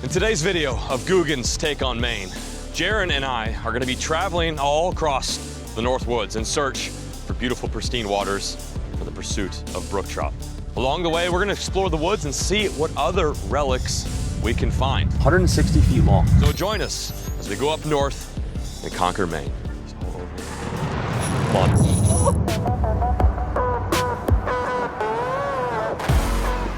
In today's video of Googan's Take on Maine, Jaron and I are going to be traveling all across the North Woods in search for beautiful, pristine waters for the pursuit of brook trout. Along the way, we're going to explore the woods and see what other relics we can find. 160 feet long. So join us as we go up north and conquer Maine. Come on.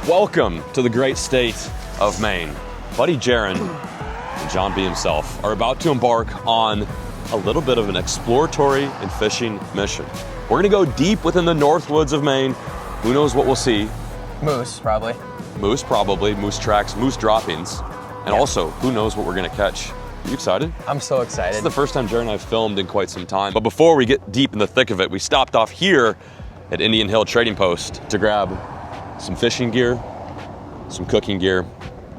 Welcome to the great state of Maine. Buddy Jaron and John B himself are about to embark on a little bit of an exploratory and fishing mission. We're gonna go deep within the North Woods of Maine. Who knows what we'll see? Moose, probably. Moose, probably. Moose tracks, moose droppings. And also, who knows what we're gonna catch? Are you excited? I'm so excited. This is the first time Jaron and I have filmed in quite some time. But before we get deep in the thick of it, we stopped off here at Indian Hill Trading Post to grab some fishing gear, some cooking gear,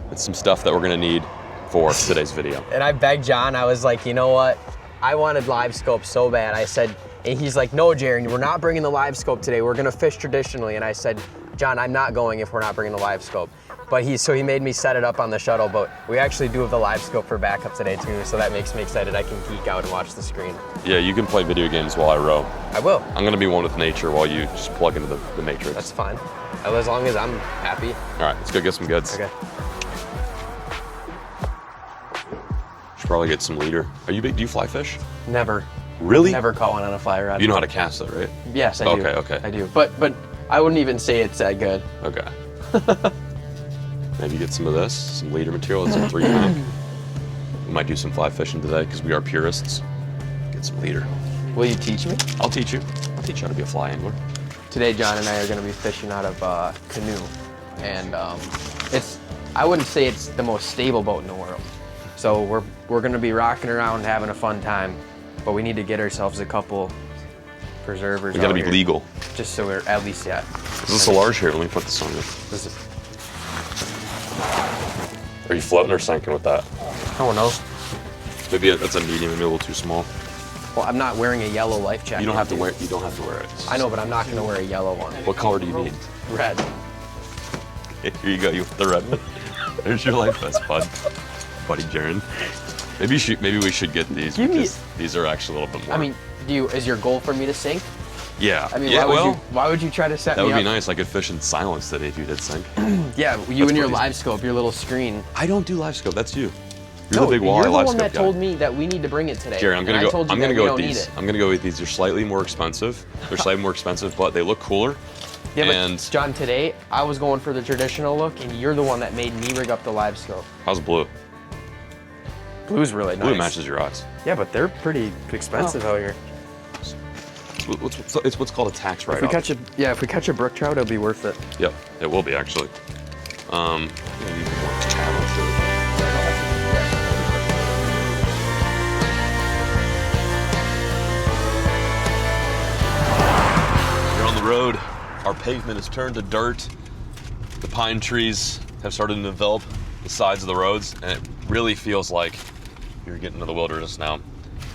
and some stuff that we're gonna need for today's video. And I begged John, I was like, you know what? I wanted live scope so bad. I said, and he's like, no, Jaron, we're not bringing the live scope today. We're gonna fish traditionally. And I said, John, I'm not going if we're not bringing the live scope. But so he made me set it up on the shuttle, but we actually do have the live scope for backup today too, so that makes me excited. I can geek out and watch the screen. Yeah, you can play video games while I row. I will. I'm gonna be one with nature while you just plug into the matrix. That's fine, as long as I'm happy. All right, let's go get some goods. Okay. Should probably get some leader. Do you fly fish? Never. Really? Never caught one on a fly rod. You know how to cast though, right? Yes, I do. Okay. I do, but I wouldn't even say it's that good. Okay. Maybe get some of this, some leader material, and some 3-pound. We might do some fly fishing today because we are purists. Get some leader. Will you teach me? I'll teach you. I'll teach you how to be a fly angler. Today, John and I are going to be fishing out of a canoe, and I wouldn't say it's the most stable boat in the world. So we're going to be rocking around, having a fun time, but we need to get ourselves a couple preservers. We got to be legal. Just so we're at least Is this a large here? Let me put this on you. Are you floating or sinking with that? I don't know. Maybe that's a medium, maybe a little too small. Well, I'm not wearing a yellow life jacket. You don't have to wear it. I know, but I'm not going to wear a yellow one. What color do you need? Red. Here you go. You want the red one? There's your life vest, bud. Buddy Jaron. Maybe we should get these because these are actually a little bit more. I mean, is your goal for me to sink? Yeah. I mean, yeah, why would you try to set me up? That would be nice. I could fish in silence today if you did sink. Yeah, you and your live scope, your little screen. I don't do live scope. That's you. You're the big walleye live scope guy. You're the one that told me that we need to bring it today. Jerry, I'm gonna go with these. I'm gonna go with these. They're slightly more expensive. But they look cooler. Yeah, but John, today I was going for the traditional look, and you're the one that made me rig up the live scope. How's blue? Blue's really nice. Blue matches your eyes. Yeah, but they're pretty expensive out here. It's what's called a tax write-off. If we catch a brook trout, it'll be worth it. Yep, it will be actually. We're on the road. Our pavement has turned to dirt. The pine trees have started to develop the sides of the roads, and it really feels like you're getting into the wilderness now.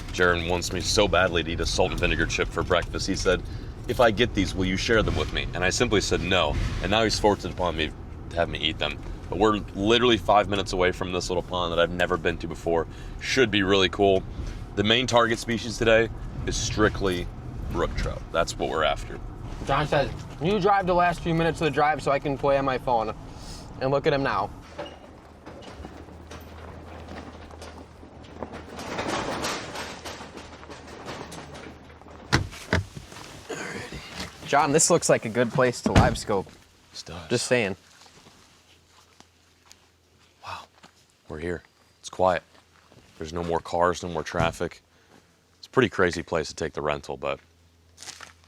Jaron wants me so badly to eat a salt and vinegar chip for breakfast. He said, if I get these, will you share them with me? And I simply said no. And now he's forced it upon me to have me eat them. But we're literally 5 minutes away from this little pond that I've never been to before. Should be really cool. The main target species today is strictly brook trout. That's what we're after. John says, you drive the last few minutes of the drive so I can play on my phone. And look at him now. John, this looks like a good place to live scope. This does. Just saying. Wow, we're here. It's quiet. There's no more cars, no more traffic. It's a pretty crazy place to take the rental, but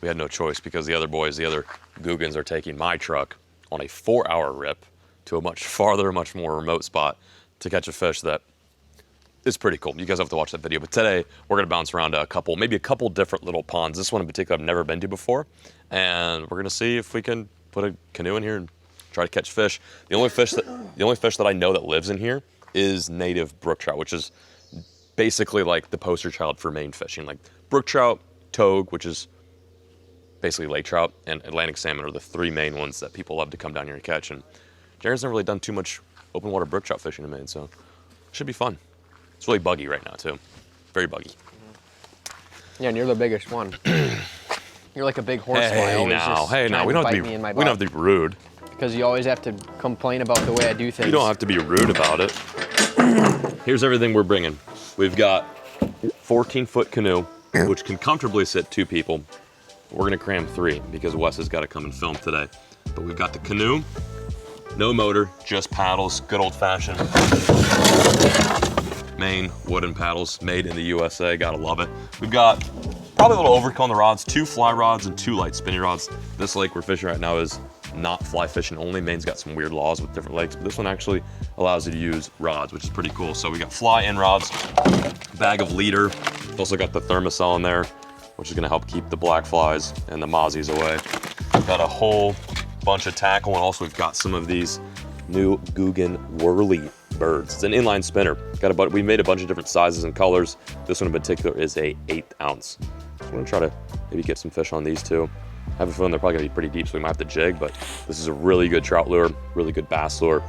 we had no choice because the other Googans are taking my truck on a 4-hour rip to a much farther, much more remote spot to catch a fish that is pretty cool. You guys have to watch that video. But today, we're gonna bounce around maybe a couple different little ponds. This one in particular I've never been to before. And we're gonna see if we can put a canoe in here and try to catch fish. The only fish that I know that lives in here is native brook trout, which is basically like the poster child for Maine fishing. Like brook trout, togue, which is basically lake trout, and Atlantic salmon are the 3 main ones that people love to come down here and catch. And Jaron's never really done too much open water brook trout fishing in Maine, so it should be fun. It's really buggy right now too, very buggy. Yeah, and you're the biggest one. You're like a big horsefly. Hey now, we don't have to be rude. Because you always have to complain about the way I do things. You don't have to be rude about it. Here's everything we're bringing. We've got 14-foot canoe, which can comfortably sit 2 people. We're gonna cram 3 because Wes has got to come and film today. But we've got the canoe, no motor, just paddles, good old-fashioned Maine wooden paddles, made in the USA, gotta love it. We've got probably a little overkill on the rods, 2 fly rods and 2 light spinning rods. This lake we're fishing right now is not fly fishing only. Maine's got some weird laws with different lakes, but this one actually allows you to use rods, which is pretty cool. So we got fly in rods, bag of leader. We've also got the thermocell in there, which is gonna help keep the black flies and the mozzies away. Got a whole bunch of tackle, and also we've got some of these new Googan whirly birds. It's an inline spinner. We made a bunch of different sizes and colors. This one in particular is a 1/8 ounce. So we're gonna try to maybe get some fish on these too. I have a feeling they're probably gonna be pretty deep, so we might have to jig, but this is a really good trout lure, really good bass lure.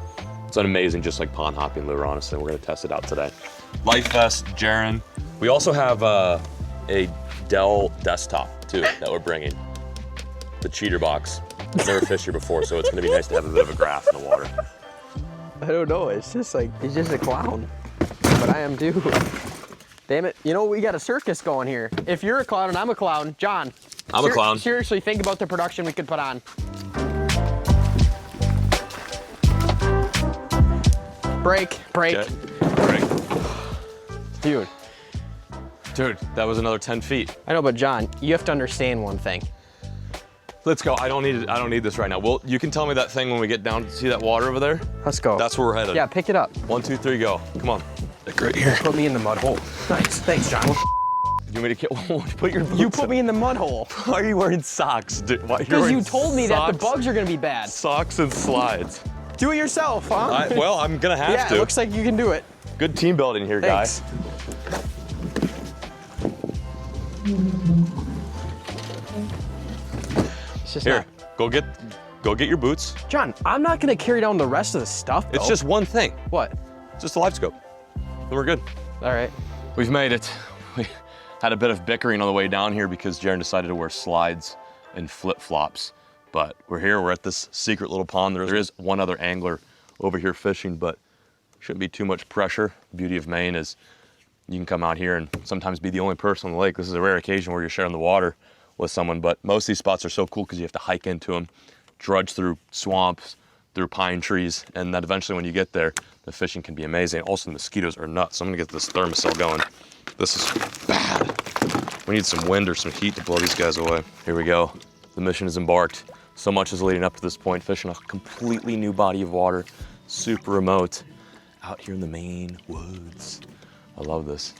It's an amazing, just like pond hopping lure, honestly. We're gonna test it out today. Life vest, Jaren. We also have a Dell desktop too that we're bringing. The cheater box. I've never fished here before, so it's gonna be nice to have a bit of a graph in the water. I don't know, it's just like, he's just a clown. But I am too. Damn it, you know, we got a circus going here. If you're a clown and I'm a clown, John. I'm a clown. Seriously, think about the production we could put on. Break. Okay. Break. Dude, that was another 10 feet. I know, but John, you have to understand one thing. Let's go. I don't need this right now. Well, you can tell me that thing when we get down to see that water over there. Let's go. That's where we're headed. Yeah, pick it up. 1, 2, 3, go. Come on. Right here. Put me in the mud hole. Nice. Thanks, John. You want me to put your boots You put me in the mud hole. Why are you wearing socks? Because you told me that the bugs are gonna be bad. Socks and slides. Do it yourself, huh? Well, I'm gonna have to. Yeah, it looks like you can do it. Good team building here, Thanks. guys. It's just Here, go get your boots. John, I'm not gonna carry down the rest of the stuff, though. It's just one thing. What? Just a live scope. Then we're good. All right. We've made it. We had a bit of bickering on the way down here because Jaren decided to wear slides and flip-flops. But we're here, we're at this secret little pond. There is one other angler over here fishing, but shouldn't be too much pressure. The beauty of Maine is you can come out here and sometimes be the only person on the lake. This is a rare occasion where you're sharing the water with someone, but most of these spots are so cool because you have to hike into them, drudge through swamps, through pine trees, and then eventually when you get there, the fishing can be amazing. Also, the mosquitoes are nuts. So I'm gonna get this thermocell going. This is bad. We need some wind or some heat to blow these guys away. Here we go. The mission is embarked. So much is leading up to this point, fishing a completely new body of water, super remote, out here in the Maine woods. I love this.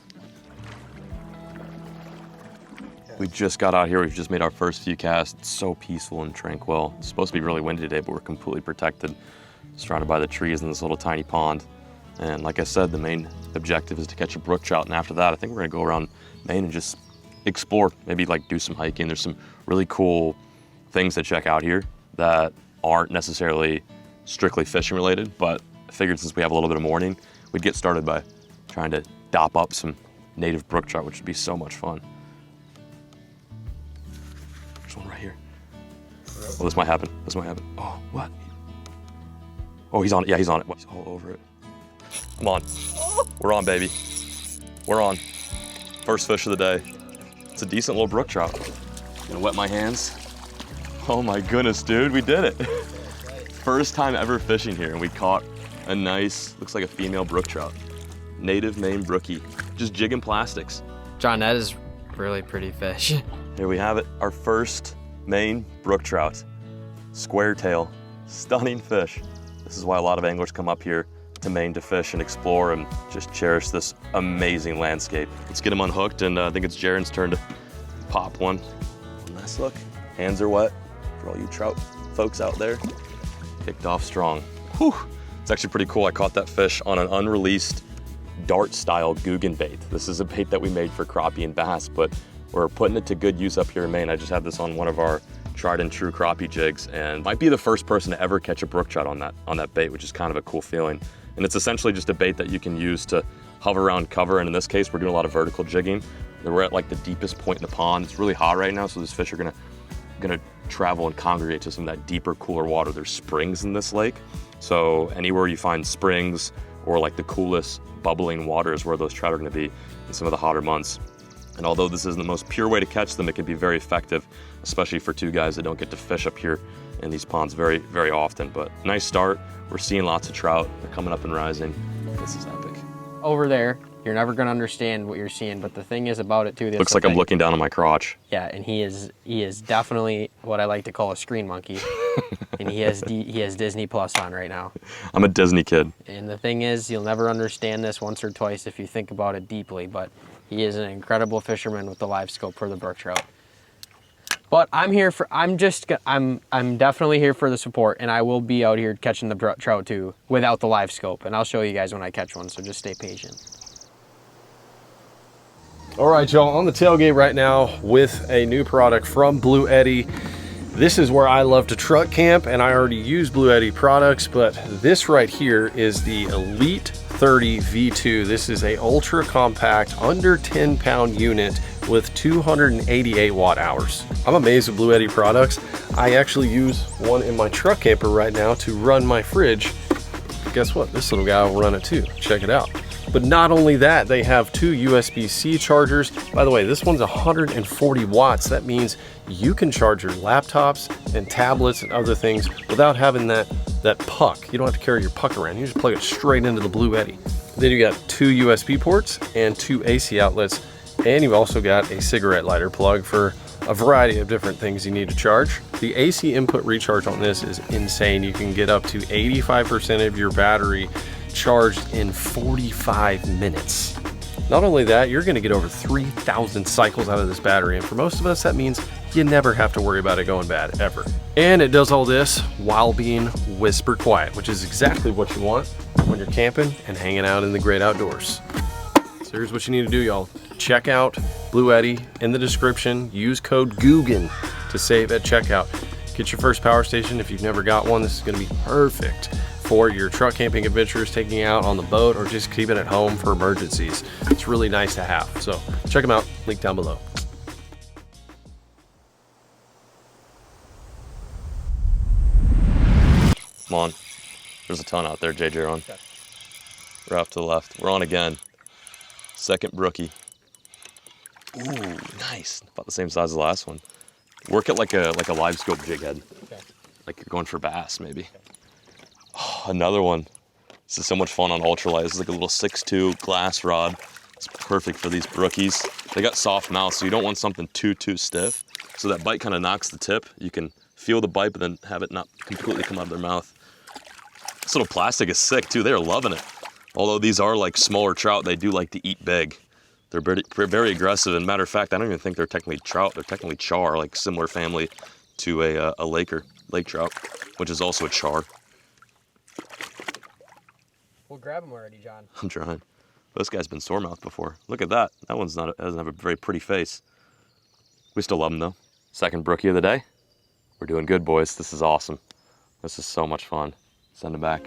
We just got out here. We've just made our first few casts. It's so peaceful and tranquil. It's supposed to be really windy today, but we're completely protected, surrounded by the trees in this little tiny pond. And like I said, the main objective is to catch a brook trout. And after that, I think we're gonna go around Maine and just explore, maybe like do some hiking. There's some really cool things to check out here that aren't necessarily strictly fishing related, but I figured since we have a little bit of morning, we'd get started by trying to dop up some native brook trout, which would be so much fun. There's one right here. Oh, this might happen. This might happen. Oh, what? Oh, he's on it. Yeah, he's on it. He's all over it. Come on. We're on, baby. We're on. First fish of the day. It's a decent little brook trout. Gonna wet my hands. Oh my goodness, dude, we did it. First time ever fishing here, and we caught a nice, looks like a female brook trout. Native Maine brookie, just jigging plastics. John, that is really pretty fish. Here we have it, our first Maine brook trout. Square tail, stunning fish. This is why a lot of anglers come up here to Maine to fish and explore and just cherish this amazing landscape. Let's get him unhooked, and I think it's Jaren's turn to pop one. Nice look. Hands are wet for all you trout folks out there. Kicked off strong. Whew. It's actually pretty cool. I caught that fish on an unreleased dart-style Googan bait. This is a bait that we made for crappie and bass, but we're putting it to good use up here in Maine. I just had this on one of our tried and true crappie jigs, and might be the first person to ever catch a brook trout on that bait, which is kind of a cool feeling. And it's essentially just a bait that you can use to hover around cover, and in this case, we're doing a lot of vertical jigging. We're at like the deepest point in the pond. It's really hot right now, so these fish are gonna travel and congregate to some of that deeper, cooler water. There's springs in this lake, so anywhere you find springs or like the coolest bubbling water is where those trout are gonna be in some of the hotter months. And although this isn't the most pure way to catch them, it can be very effective, especially for two guys that don't get to fish up here in these ponds very, very often. But nice start. We're seeing lots of trout. They're coming up and rising. This is epic. Over there, you're never gonna understand what you're seeing, but the thing is about it too. Looks like I'm looking down on my crotch. Yeah, and he is definitely what I like to call a screen monkey. And he has Disney Plus on right now. I'm a Disney kid. And the thing is, you'll never understand this once or twice if you think about it deeply, but he is an incredible fisherman with the live scope for the brook trout. But I'm definitely here for the support, and I will be out here catching the brook trout too without the live scope, and I'll show you guys when I catch one, so just stay patient. All right, y'all, on the tailgate right now with a new product from Blue Eddy. This is where I love to truck camp, and I already use Blue Eddy products, but this right here is the Elite 30 V2. This is a ultra compact, under 10-pound unit with 288 watt hours. I'm amazed with Blue Eddy products. I actually use one in my truck camper right now to run my fridge. Guess what? This little guy will run it too. Check it out. But not only that, they have 2 USB-C chargers. By the way, this one's 140 watts. That means you can charge your laptops and tablets and other things without having that puck. You don't have to carry your puck around. You just plug it straight into the Blue Eddy. Then you got 2 USB ports and 2 AC outlets. And you've also got a cigarette lighter plug for a variety of different things you need to charge. The AC input recharge on this is insane. You can get up to 85% of your battery charged in 45 minutes. Not only that, you're gonna get over 3,000 cycles out of this battery, and for most of us, that means you never have to worry about it going bad, ever. And it does all this while being whisper quiet, which is exactly what you want when you're camping and hanging out in the great outdoors. So here's what you need to do, y'all. Check out Blue Eddy in the description. Use code Googan to save at checkout. Get your first power station if you've never got one. This is gonna be perfect for your truck camping adventures, taking out on the boat, or just keeping it home for emergencies. It's really nice to have. So check them out, link down below. Come on. There's a ton out there, JJ, on. Okay. We're off to the left. We're on again. Second brookie. Ooh, nice. About the same size as the last one. Work it like a live scope jig head. Okay. Like you're going for bass, maybe. Okay. Oh, another one. This is so much fun on ultralight. This is like a little 6'2" glass rod. It's perfect for these brookies. They got soft mouths, so you don't want something too stiff. So that bite kind of knocks the tip. You can feel the bite, but then have it not completely come out of their mouth. This little plastic is sick too. They're loving it. Although these are like smaller trout, they do like to eat big. They're very aggressive. And matter of fact, I don't even think they're technically trout. They're technically char, like similar family to a lake trout, which is also a char. We'll grab him already, John. I'm trying. This guy's been sore-mouthed before. Look at that. That one's doesn't have a very pretty face. We still love him though. Second brookie of the day. We're doing good, boys. This is awesome. This is so much fun. Send him back.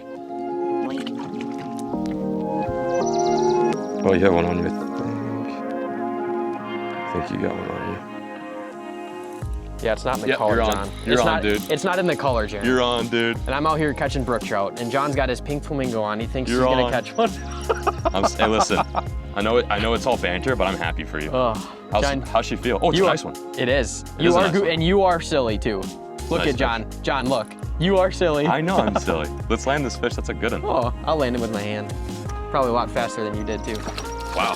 Oh, you have one on you, I think you got one on you. Yeah, it's not in the color, you're on. John. You're on, dude. It's not in the color, Jared. You're on, dude. And I'm out here catching brook trout, and John's got his pink flamingo on. He thinks he's gonna catch one. Hey, listen. I know it's all banter, but I'm happy for you. How's she feel? Oh, it's a nice one. It is. You are nice and you are silly too. Look at John. John, look. You are silly. I know I'm silly. Let's land this fish. That's a good one. Oh, I'll land it with my hand. Probably a lot faster than you did too. Wow.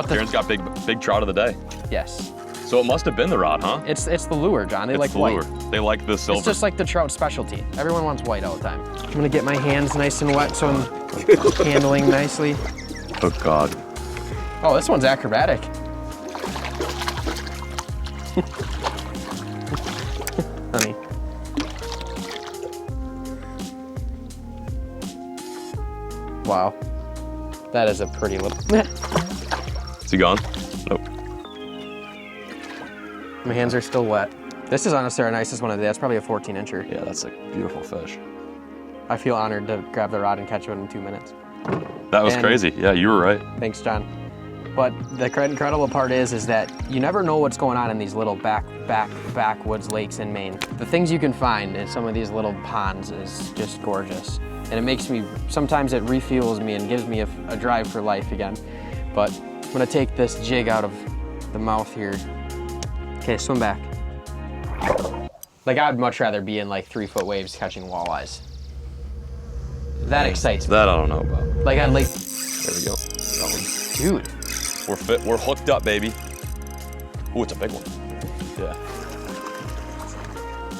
Karen's got big trout of the day. Yes. So it must have been the rod, huh? It's the lure, John. They like the white. Lure. They like the silver. It's just like the trout specialty. Everyone wants white all the time. I'm gonna get my hands nice and wet so I'm handling nicely. Oh God. Oh, this one's acrobatic. Honey. Wow. That is a pretty little. Is he gone? Nope. My hands are still wet. This is honestly our nicest one of the day. That's probably a 14-incher. Yeah, that's a beautiful fish. I feel honored to grab the rod and catch it in 2 minutes. That was And- crazy. Yeah, you were right. Thanks, John. But the incredible part is that you never know what's going on in these little backwoods lakes in Maine. The things you can find in some of these little ponds is just gorgeous. And it makes me, sometimes it refuels me and gives me a drive for life again. But I'm gonna take this jig out of the mouth here. Okay, swim back. Like, I would much rather be in like 3-foot waves catching walleyes. That excites me. That I don't know about. Like on Lake, There we go. That one. dude. We're fit. We're hooked up, baby. Ooh, it's a big one. Yeah.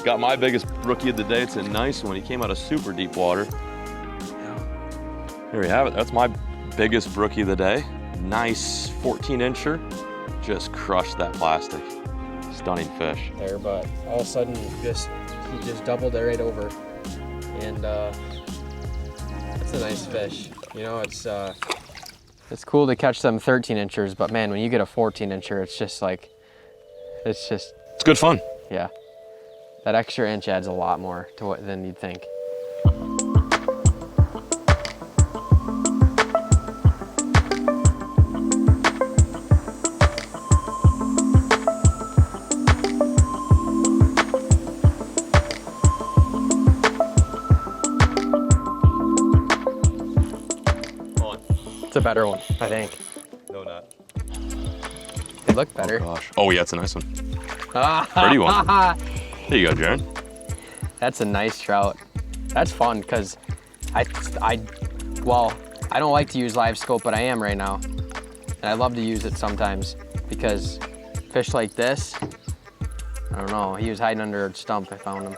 Got my biggest rookie of the day. It's a nice one. He came out of super deep water. Here we have it. That's my biggest rookie of the day. Nice 14-incher. Just crushed that plastic. Stunning fish. There, but all of a sudden, he just doubled it right over, and it's a nice fish. You know, it's cool to catch some 13-inchers, but man, when you get a 14-incher, it's just like, it's good fun. yeah. That extra inch adds a lot more to what than you'd think. It's a better one, I think. No, not. They look better. Oh, gosh. Oh, yeah, it's a nice one. Pretty one. There you go, Jaron. That's a nice trout. That's fun because I don't like to use live scope, but I am right now. And I love to use it sometimes because fish like this, I don't know, he was hiding under a stump. I found him.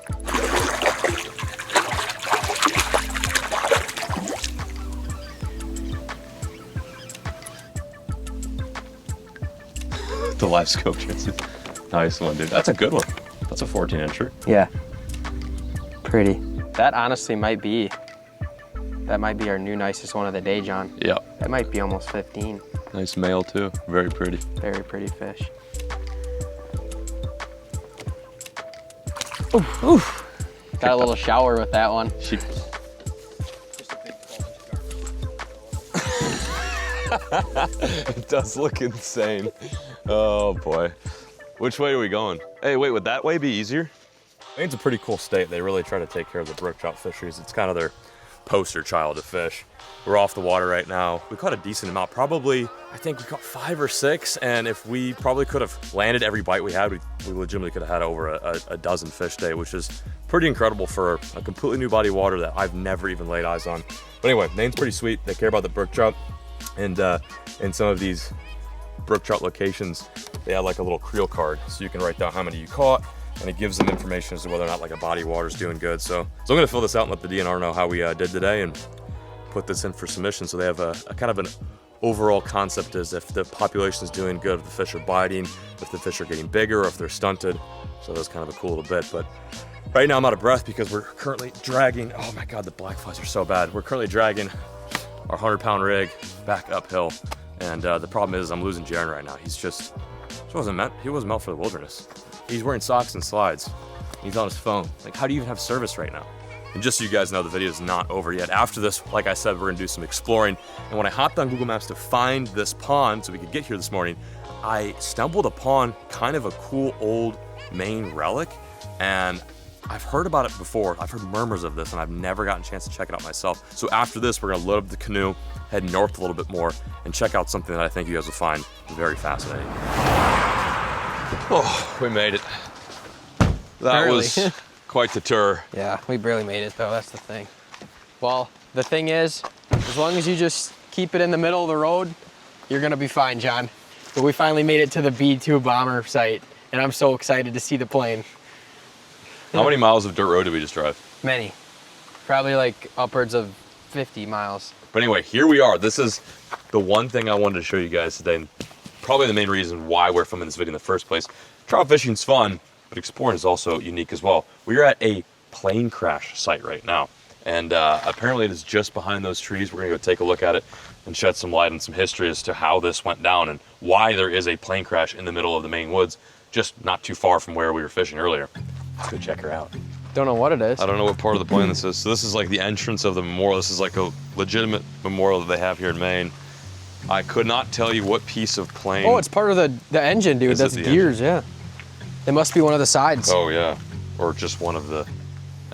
The live scope chances. Nice one, dude. That's a good one. That's a 14-incher. Yeah. Pretty. That honestly might be our new nicest one of the day, John. Yeah. That might be almost 15. Nice male, too. Very pretty. Very pretty fish. Oof, oof. Got a little shower with that one. It does look insane. Oh boy. Which way are we going? Hey, wait, would that way be easier? Maine's a pretty cool state. They really try to take care of the brook trout fisheries. It's kind of their poster child of fish. We're off the water right now. We caught a decent amount, probably, I think we caught 5 or 6, and if we probably could have landed every bite we had, we legitimately could have had over a dozen fish today, which is pretty incredible for a completely new body of water that I've never even laid eyes on. But anyway, Maine's pretty sweet. They care about the brook trout, and in some of these brook trout locations, they have like a little creel card, so you can write down how many you caught, and it gives them information as to whether or not like a body of water is doing good. So I'm gonna fill this out and let the DNR know how we did today and put this in for submission, so they have a kind of an overall concept as if the population is doing good, if the fish are biting, if the fish are getting bigger, or if they're stunted. So that's kind of a cool little bit. But right now I'm out of breath because we're currently dragging, oh my God, the black flies are so bad. We're currently dragging our 100-pound rig back uphill. And the problem is I'm losing Jaron right now. He wasn't meant for the wilderness. He's wearing socks and slides. He's on his phone. Like, how do you even have service right now? And just so you guys know, the video is not over yet. After this, like I said, we're gonna do some exploring. And when I hopped on Google Maps to find this pond so we could get here this morning, I stumbled upon kind of a cool old Maine relic. And I've heard about it before. I've heard murmurs of this, and I've never gotten a chance to check it out myself. So after this, we're gonna load up the canoe, head north a little bit more, and check out something that I think you guys will find very fascinating. Oh, we made it. That was quite the tour. Yeah, we barely made it though, that's the thing. Well, the thing is, as long as you just keep it in the middle of the road, you're gonna be fine, John. But we finally made it to the B-2 bomber site, and I'm so excited to see the plane. How many miles of dirt road did we just drive? Many. Probably like upwards of 50 miles. But anyway, here we are. This is the one thing I wanted to show you guys today, and probably the main reason why we're filming this video in the first place. Trout fishing's fun, but exploring is also unique as well. We're at a plane crash site right now, and apparently it is just behind those trees. We're gonna go take a look at it and shed some light on some history as to how this went down and why there is a plane crash in the middle of the Maine woods. just not too far from where we were fishing earlier. Let's go check her out. Don't know what it is. I don't know what part of the plane this is. So this is like the entrance of the memorial. This is like a legitimate memorial that they have here in Maine. I could not tell you what piece of plane. Oh, it's part of the engine, dude. That's gears, yeah. It must be one of the sides. Oh yeah, or just one of the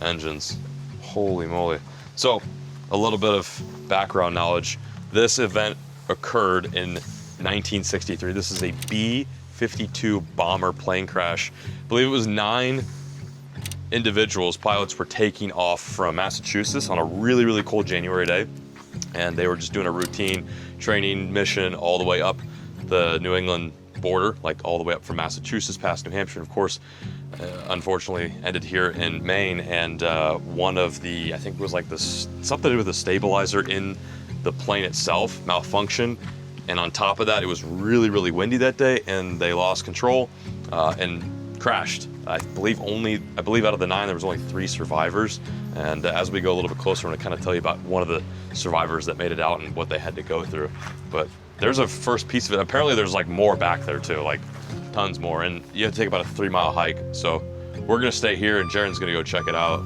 engines. Holy moly. So a little bit of background knowledge. This event occurred in 1963. This is a B-52 bomber plane crash. I believe it was 9 individuals, pilots, were taking off from Massachusetts on a really, really cold January day. And they were just doing a routine training mission all the way up the New England border, like all the way up from Massachusetts past New Hampshire. And of course, unfortunately ended here in Maine. And one of the, I think it was like this, something to do with the stabilizer in the plane itself malfunctioned. And on top of that, it was really, really windy that day, and they lost control and crashed. I believe out of the 9, there was only 3 survivors. And as we go a little bit closer, I'm gonna kind of tell you about one of the survivors that made it out and what they had to go through. But there's a first piece of it. Apparently there's like more back there too, like tons more. And you have to take about a 3-mile hike. So we're gonna stay here and Jaren's gonna go check it out.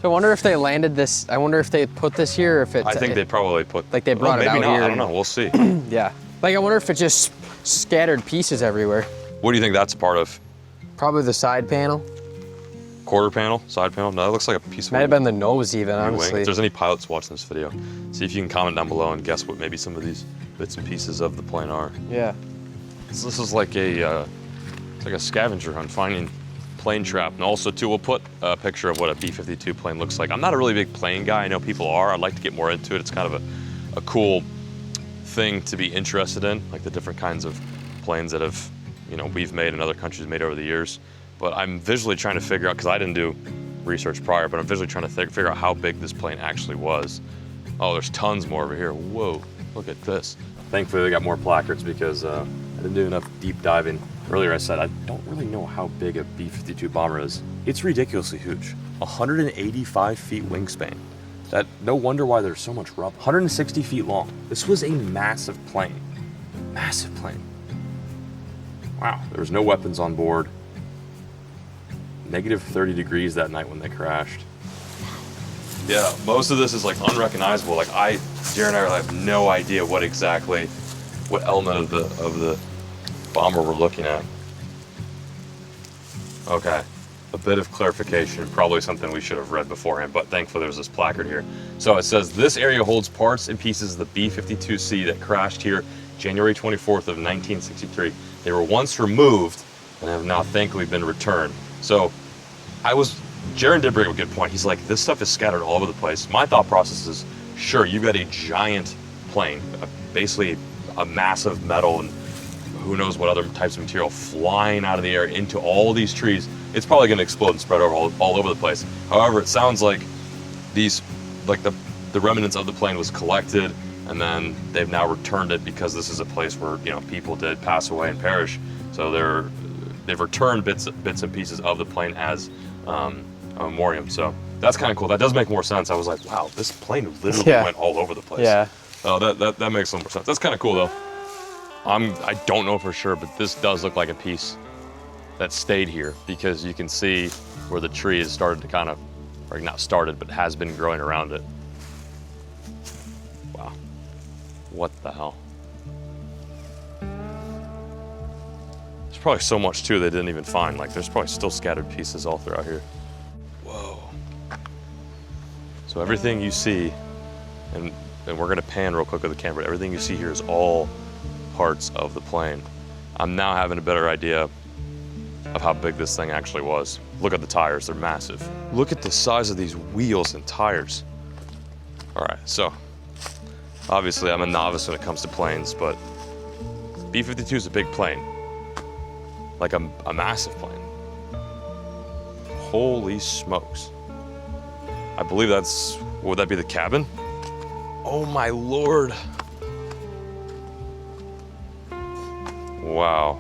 So I wonder if they landed this, I wonder if they put this here, or if it's... I think they probably put... Like they brought it out maybe not, here. I don't know, we'll see. Yeah. Like I wonder if it just scattered pieces everywhere. What do you think that's a part of? Probably the side panel. Quarter panel, side panel? No, it looks like a piece of... Might have been the nose even, wing. honestly. If there's any pilots watching this video, see if you can comment down below and guess what maybe some of these bits and pieces of the plane are. Yeah. So this is like a, it's like a scavenger hunt, finding plane trap. And also too, we'll put a picture of what a B-52 plane looks like. I'm not a really big plane guy. I know people are. I'd like to get more into it. It's kind of a cool thing to be interested in, like the different kinds of planes that have, you know, we've made and other countries made over the years. But I'm visually trying to figure out, because I didn't do research prior, but I'm visually trying to figure out how big this plane actually was. Oh, there's tons more over here. Whoa, look at this. Thankfully, they got more placards because I didn't do enough deep diving. Earlier I said I don't really know how big a B-52 bomber is. It's ridiculously huge. 185 feet wingspan. That, no wonder why there's so much rubble. 160 feet long. This was a massive plane. Massive plane. Wow, there was no weapons on board. Negative 30 degrees that night when they crashed. Yeah, most of this is like unrecognizable. Like Jaren and I have no idea what element of the bomber we're looking at. Okay, a bit of clarification, probably something we should have read beforehand, but thankfully there's this placard here. So it says, this area holds parts and pieces of the B-52C that crashed here January 24th of 1963. They were once removed and have now thankfully been returned. So Jaren did bring up a good point. He's like, this stuff is scattered all over the place. My thought process is, sure, you've got a giant plane, basically a massive metal and who knows what other types of material flying out of the air into all these trees. It's probably gonna explode and spread over all over the place. However, it sounds like these, like the remnants of the plane was collected and then they've now returned it because this is a place where, you know, people did pass away and perish. So they've returned bits and pieces of the plane as a memoriam. So that's kind of cool. That does make more sense. I was like, wow, this plane literally went all over the place. Yeah. Oh, that makes some more sense. That's kind of cool though. I don't know for sure, but this does look like a piece that stayed here because you can see where the tree has started to kind of, or not started, but has been growing around it. Wow. What the hell? There's probably so much too they didn't even find. Like there's probably still scattered pieces all throughout here. Whoa. So everything you see, and we're gonna pan real quick with the camera, but everything you see here is all parts of the plane. I'm now having a better idea of how big this thing actually was. Look at the tires, they're massive. Look at the size of these wheels and tires. All right, so obviously I'm a novice when it comes to planes, but B-52 is a big plane. Like a massive plane. Holy smokes. I believe would that be the cabin? Oh my Lord. Wow.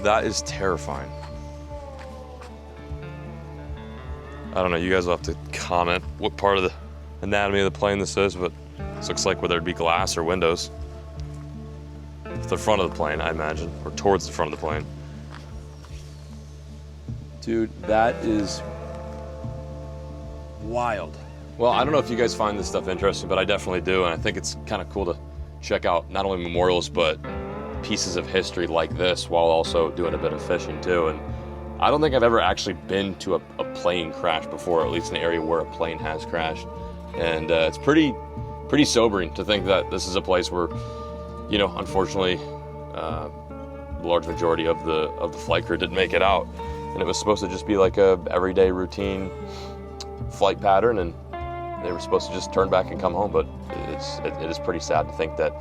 That is terrifying. I don't know, you guys will have to comment what part of the anatomy of the plane this is, but this looks like whether it be glass or windows. It's the front of the plane, I imagine, or towards the front of the plane. Dude, that is wild. Well, I don't know if you guys find this stuff interesting, but I definitely do, and I think it's kind of cool to check out not only memorials, but pieces of history like this while also doing a bit of fishing too. And I don't think I've ever actually been to a plane crash before, or at least an area where a plane has crashed. And it's pretty sobering to think that this is a place where, you know, unfortunately, the large majority of the flight crew didn't make it out. And it was supposed to just be like a everyday routine flight pattern, and they were supposed to just turn back and come home. But it is pretty sad to think that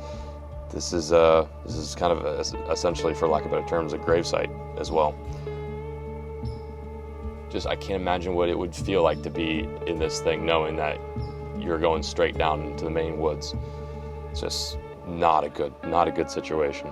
this is kind of essentially, for lack of better terms, a gravesite as well. Just, I can't imagine what it would feel like to be in this thing knowing that you're going straight down into the Maine woods. It's just not a good situation.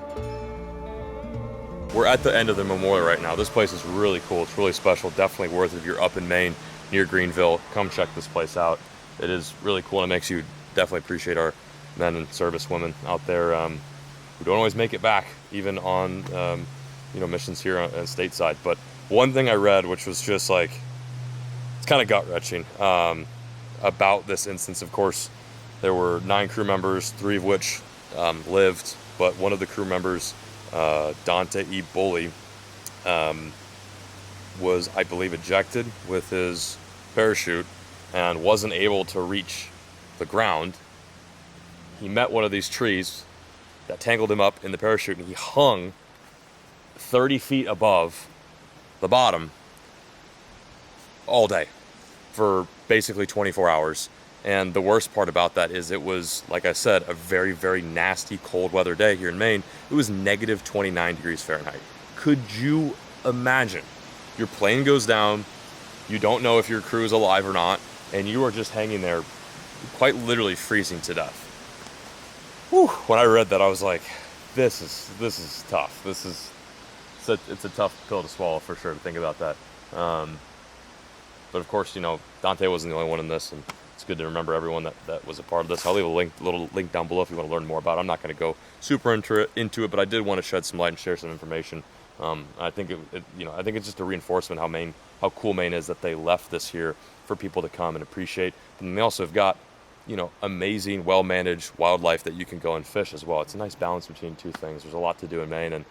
We're at the end of the memorial right now. This place is really cool. It's really special. Definitely worth it if you're up in Maine near Greenville. Come check this place out. It is really cool, and it makes you definitely appreciate our men and service women out there who don't always make it back, even on missions here on stateside. But one thing I read, which was just like, it's kind of gut-wrenching about this instance. Of course, there were 9 crew members, 3 of which lived, but one of the crew members, Dante E. Bully, was, I believe, ejected with his parachute and wasn't able to reach the ground. He met one of these trees that tangled him up in the parachute, and he hung 30 feet above the bottom all day for basically 24 hours. And the worst part about that is it was, like I said, a very, very nasty cold weather day here in Maine. It was negative 29 degrees Fahrenheit. Could you imagine? Your plane goes down, you don't know if your crew is alive or not, and you are just hanging there quite literally freezing to death. Whew. When I read that, I was like, this is tough. It's a tough pill to swallow for sure, to think about that. But of course, you know, Dante wasn't the only one in this, and it's good to remember everyone that was a part of this. I'll leave a little link down below if you want to learn more about it. I'm not going to go super into it, but I did want to shed some light and share some information. I think I think it's just a reinforcement how cool Maine is that they left this here for people to come and appreciate. And they also have got, you know, amazing, well-managed wildlife that you can go and fish as well. It's a nice balance between two things. There's a lot to do in Maine, and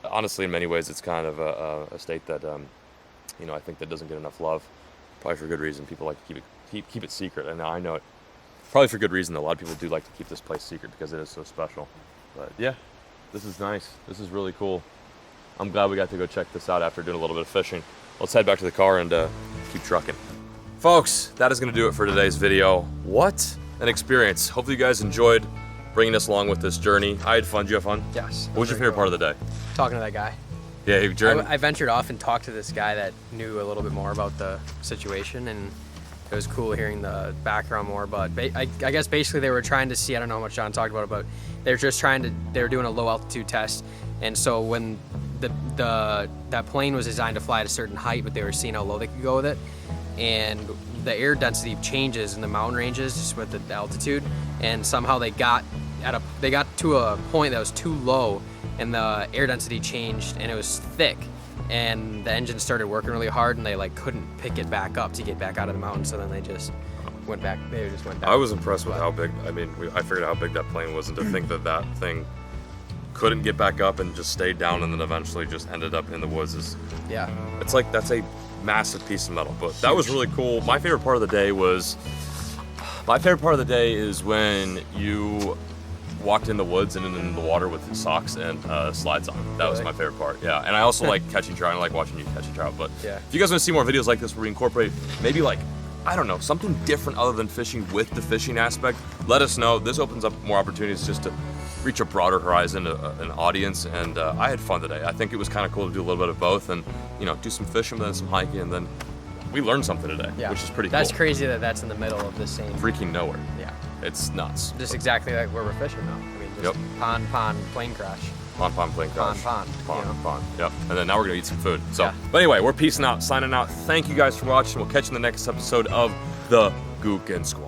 honestly, in many ways, it's kind of a state that, I think that doesn't get enough love. Probably for good reason. People like to keep it secret, and I know it. Probably for good reason. A lot of people do like to keep this place secret because it is so special. But yeah, this is nice. This is really cool. I'm glad we got to go check this out after doing a little bit of fishing. Let's head back to the car and keep trucking. Folks, that is going to do it for today's video. What an experience. Hopefully you guys enjoyed bringing us along with this journey. I had fun. Did you have fun? Yes. What was your favorite part of the day? Talking to that guy. Yeah, I ventured off and talked to this guy that knew a little bit more about the situation, and it was cool hearing the background more. But I guess basically they were trying to see, I don't know how much John talked about it, but they were doing a low altitude test. And so when that plane was designed to fly at a certain height, but they were seeing how low they could go with it. And the air density changes in the mountain ranges just with the altitude. And somehow they got to a point that was too low, and the air density changed, and it was thick, and the engine started working really hard, and they couldn't pick it back up to get back out of the mountain. So then they just went back. I was impressed with how big. I mean, I figured out how big that plane was, and to think that thing couldn't get back up and just stayed down, and then eventually just ended up in the woods is. Yeah. It's like that's a massive piece of metal, but that was really cool. My favorite part of the day is when you walked in the woods and in the water with socks and slides on. That was my favorite part. Yeah, and I also like catching trout. I like watching you catching trout. But yeah, if you guys want to see more videos like this where we incorporate maybe I don't know, something different other than fishing with the fishing aspect, let us know. This opens up more opportunities just to reach a broader horizon, an audience, and I had fun today. I think it was kind of cool to do a little bit of both, and do some fishing, then some hiking, and then we learned something today, which is pretty cool. That's crazy that's in the middle of the same freaking nowhere. Yeah, it's nuts. Just exactly like where we're fishing now. I mean, just pond, plane crash. Pond, plane crash. Pond. Yep. And then now we're gonna eat some food. So, But anyway, we're peacing out, signing out. Thank you guys for watching. We'll catch you in the next episode of the Googan Squad.